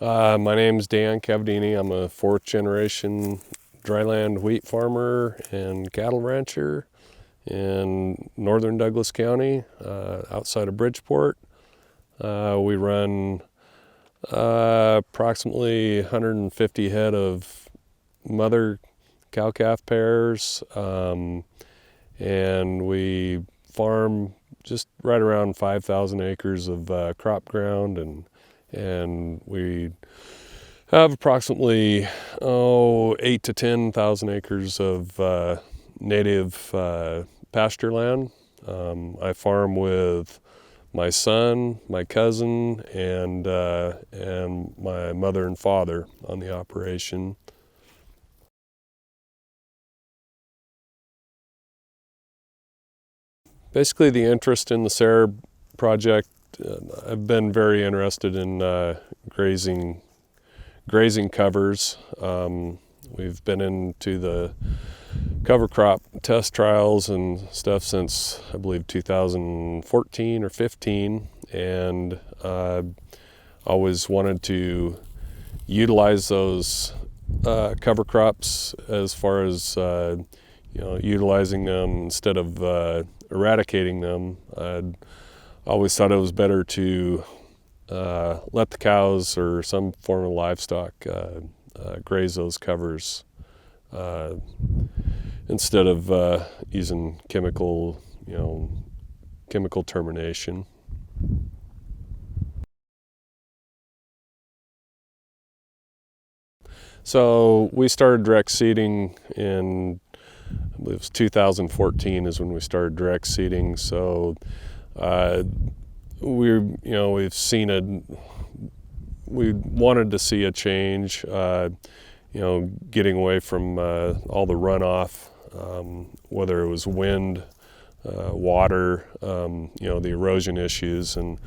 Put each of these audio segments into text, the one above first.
My name's Dan Cavadini. I'm a fourth generation dryland wheat farmer and cattle rancher in northern Douglas County, outside of Bridgeport. We run approximately 150 head of mother cow-calf pairs, and we farm just right around 5,000 acres of crop ground, and we have approximately 8 to 10,000 acres of native pasture land. I farm with my son, my cousin, and my mother and father on the operation. Basically, the interest in the SARE project, I've been very interested in grazing covers. We've been into the cover crop test trials and stuff since, I believe, 2014 or 15, and always wanted to utilize those cover crops as far as utilizing them instead of eradicating them. I'd always thought it was better to let the cows or some form of livestock graze those covers instead of using chemical termination. So we started direct seeding in, I believe it was 2014 is when we started direct seeding. So we wanted to see a change, getting away from all the runoff, whether it was wind, water, the erosion issues, and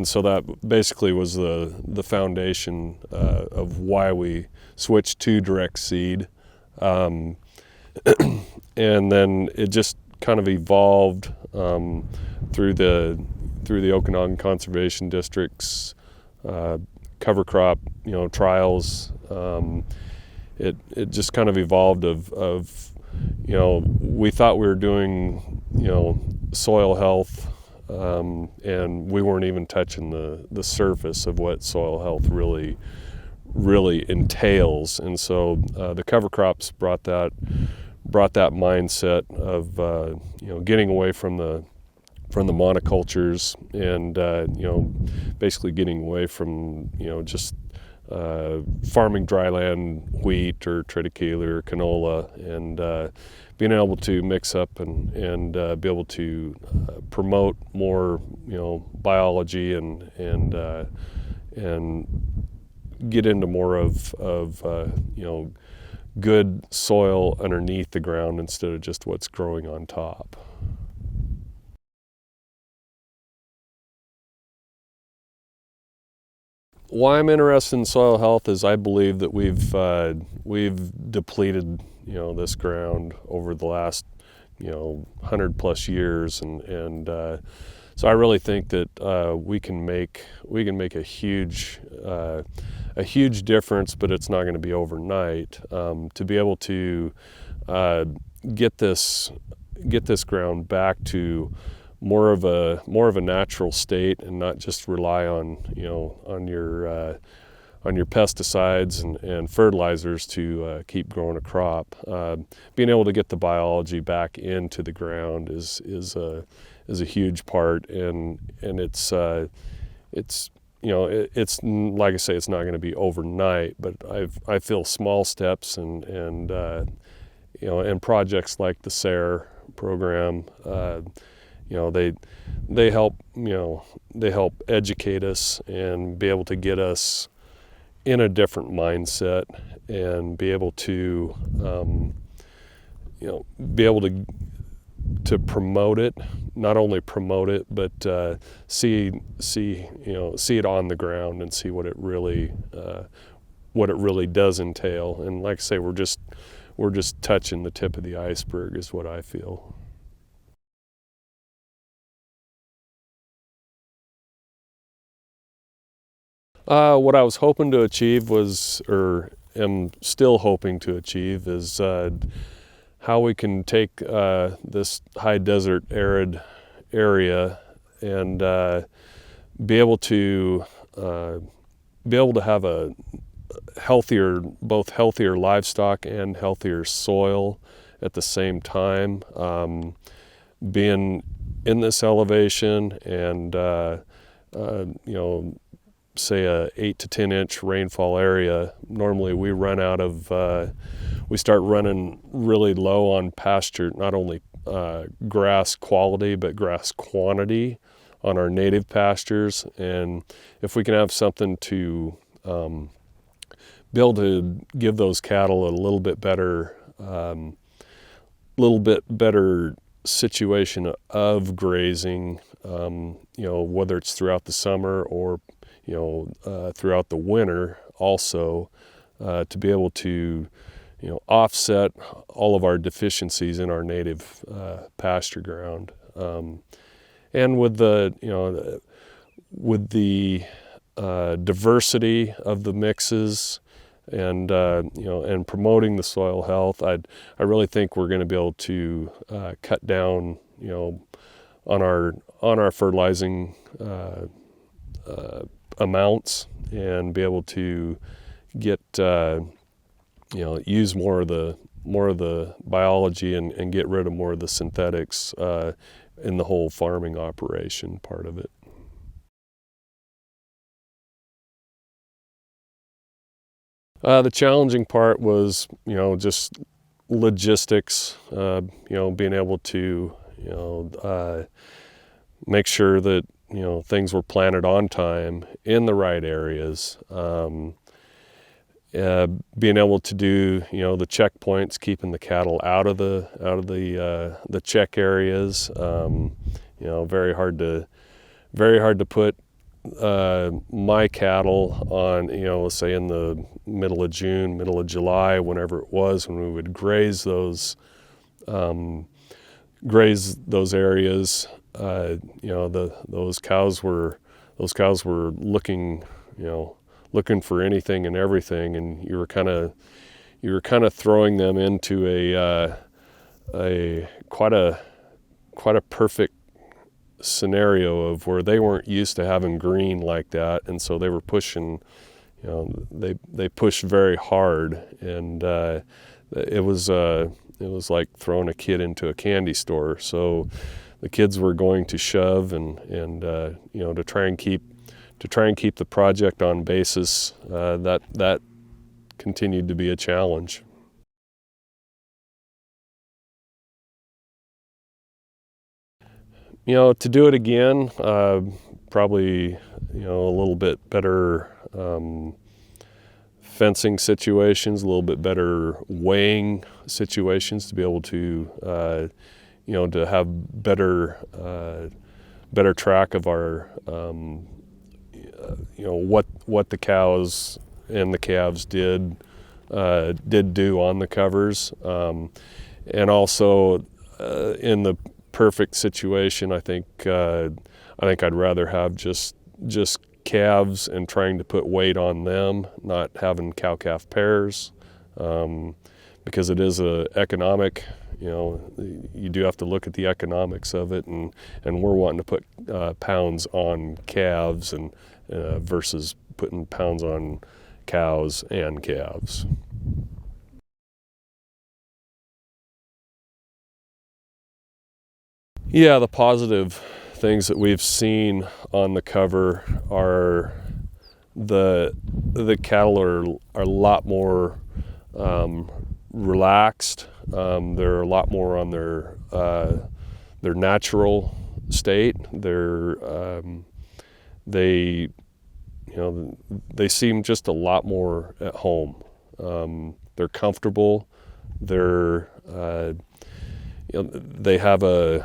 so that basically was the foundation of why we switched to direct seed, and then it just kind of evolved through the Okanogan Conservation District's cover crop trials. It just kind of evolved of we thought we were doing soil health, and we weren't even touching the surface of what soil health really entails. And so the cover crops brought that mindset of getting away from the monocultures and basically getting away from just farming dryland wheat or triticale or canola, and being able to mix up and be able to promote more biology and get into more of good soil underneath the ground instead of just what's growing on top. Why I'm interested in soil health is I believe that we've depleted this ground over the last 100+ years, and so I really think that we can make a huge difference, but it's not going to be overnight. To be able to get this ground back to more of a natural state and not just rely on your pesticides and fertilizers to keep growing a crop. Being able to get the biology back into the ground is a huge part, and it's like I say, it's not going to be overnight, but I feel small steps and projects like the SARE program. They help educate us and be able to get us in a different mindset and be able to promote it, not only promote it, but see it on the ground and see what it really does entail. And like I say, we're just touching the tip of the iceberg is what I feel. What I was hoping to achieve was, or am still hoping to achieve, is how we can take this high desert arid area and be able to have a both healthier livestock and healthier soil at the same time. Being in this elevation and say a 8 to 10 inch rainfall area, normally we start running really low on pasture, not only grass quality but grass quantity on our native pastures. And if we can have something to be able to give those cattle a little bit better situation of grazing, whether it's throughout the summer or throughout the winter also, to be able to offset all of our deficiencies in our native pasture ground. And with the diversity of the mixes and and promoting the soil health, I really think we're going to be able to cut down on our fertilizing amounts and be able to get use more of the biology and get rid of more of the synthetics in the whole farming operation part of it. The challenging part was just logistics, being able to make sure that things were planted on time in the right areas, being able to do the checkpoints, keeping the cattle out of the check areas. Very hard to put my cattle on, let's say in the middle of June, middle of July, whenever it was, when we would graze those areas. Those cows were looking for anything and everything, and you were kind of throwing them into a quite a perfect scenario of where they weren't used to having green like that, and so they were pushing. They pushed very hard, and it was like throwing a kid into a candy store. So the kids were going to shove and to try and keep the project on basis. That continued to be a challenge. To do it again, probably a little bit better fencing situations, a little bit better weighing situations to be able to to have better track of our what the cows and the calves did do on the covers, and also in the perfect situation, I think I'd rather have just calves and trying to put weight on them, not having cow-calf pairs, because it is a economic. You do have to look at the economics of it, and we're wanting to put pounds on calves and versus putting pounds on cows and calves. Yeah, the positive things that we've seen on the cover are the cattle are a lot more relaxed. They're a lot more on their natural state. They seem just a lot more at home. They're comfortable. They have I've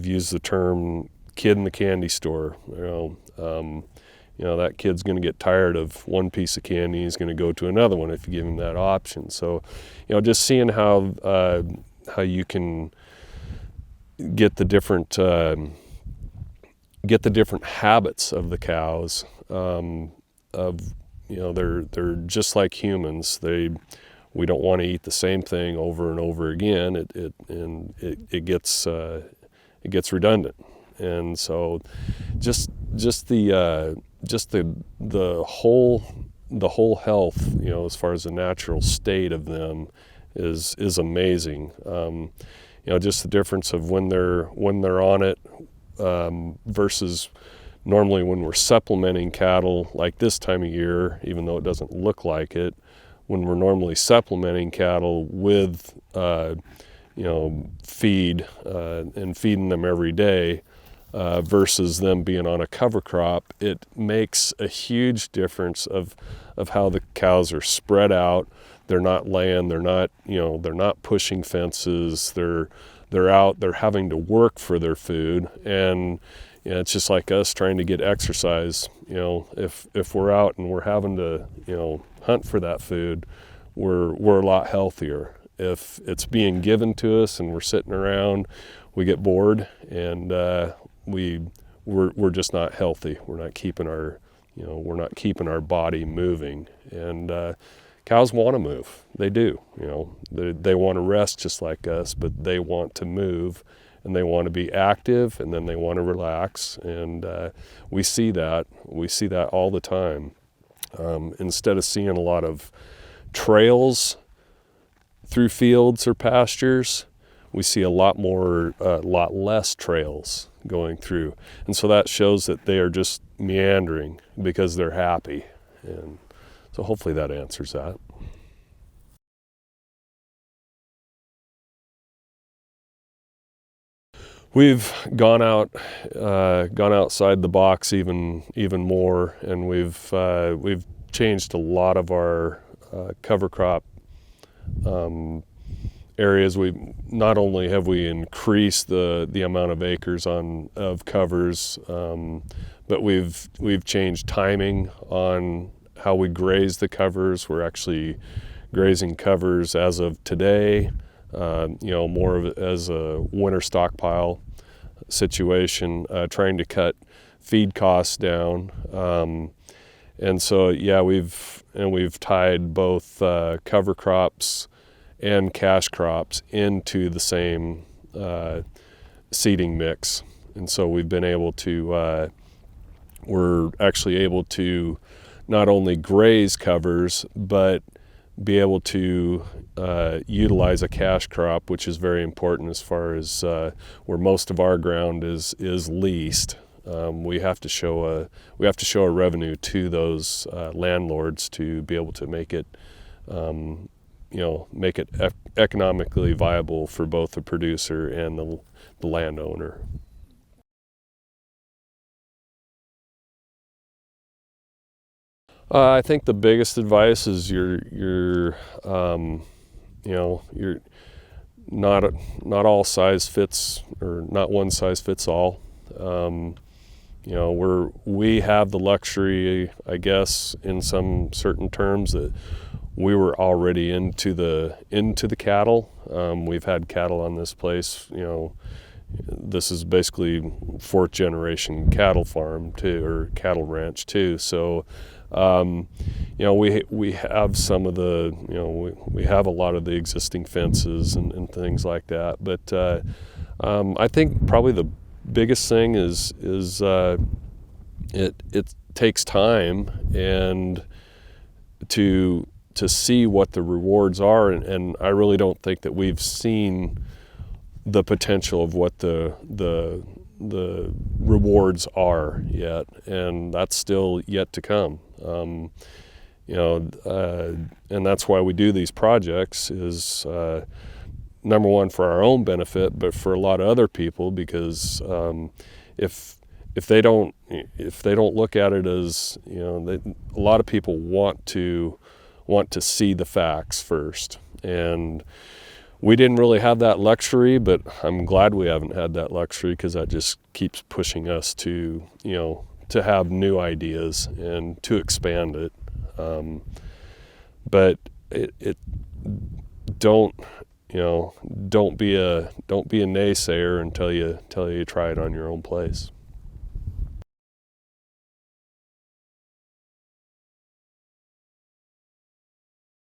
used the term kid in the candy store. That kid's going to get tired of one piece of candy. He's going to go to another one if you give him that option. So, just seeing how you can get the different get the different habits of the cows. They're just like humans. We don't want to eat the same thing over and over again. It gets redundant, and so just the whole health, as far as the natural state of them is amazing. Just the difference of when they're on it versus normally when we're supplementing cattle like this time of year, even though it doesn't look like it, when we're normally supplementing cattle with feed and feeding them every day versus them being on a cover crop, it makes a huge difference of how the cows are spread out. They're not laying, they're not pushing fences, they're out, they're having to work for their food, and it's just like us trying to get exercise. If we're out and we're having to hunt for that food, we're a lot healthier. If it's being given to us and we're sitting around, we get bored, and we're just not healthy. We're not keeping our body moving. And cows want to move. They do. They want to rest just like us, but they want to move, and they want to be active, and then they want to relax. And we see that all the time. Instead of seeing a lot of trails through fields or pastures, we see a lot less trails going through. And so that shows that they are just meandering because they're happy. And so hopefully that answers that. We've gone outside the box even more, and we've changed a lot of our cover crop areas. Not only have we increased the amount of acres of covers, but we've changed timing on how we graze the covers. We're actually grazing covers as of today, more of it as a winter stockpile situation, trying to cut feed costs down. And so, we've tied both cover crops and cash crops into the same seeding mix. And so we've been able to, we're actually able to not only graze covers, but be able to utilize a cash crop, which is very important as far as where most of our ground is leased. We have to show a revenue to those landlords to be able to make it economically viable for both the producer and the landowner. I think the biggest advice is you're not all size fits, or not one size fits all. We have the luxury, I guess, in some certain terms, that we were already into the cattle. We've had cattle on this place. This is basically fourth generation cattle farm too, or cattle ranch too. So, we have some of the, we have a lot of the existing fences and things like that. But I think probably the biggest thing is it takes time and to see what the rewards are, and I really don't think that we've seen the potential of what the rewards are yet, and that's still yet to come. And that's why we do these projects, is number one, for our own benefit, but for a lot of other people, because if they don't look at it as, a lot of people want to see the facts first, and we didn't really have that luxury, but I'm glad we haven't had that luxury, because that just keeps pushing us to have new ideas and to expand it. But don't be a naysayer until you try it on your own place.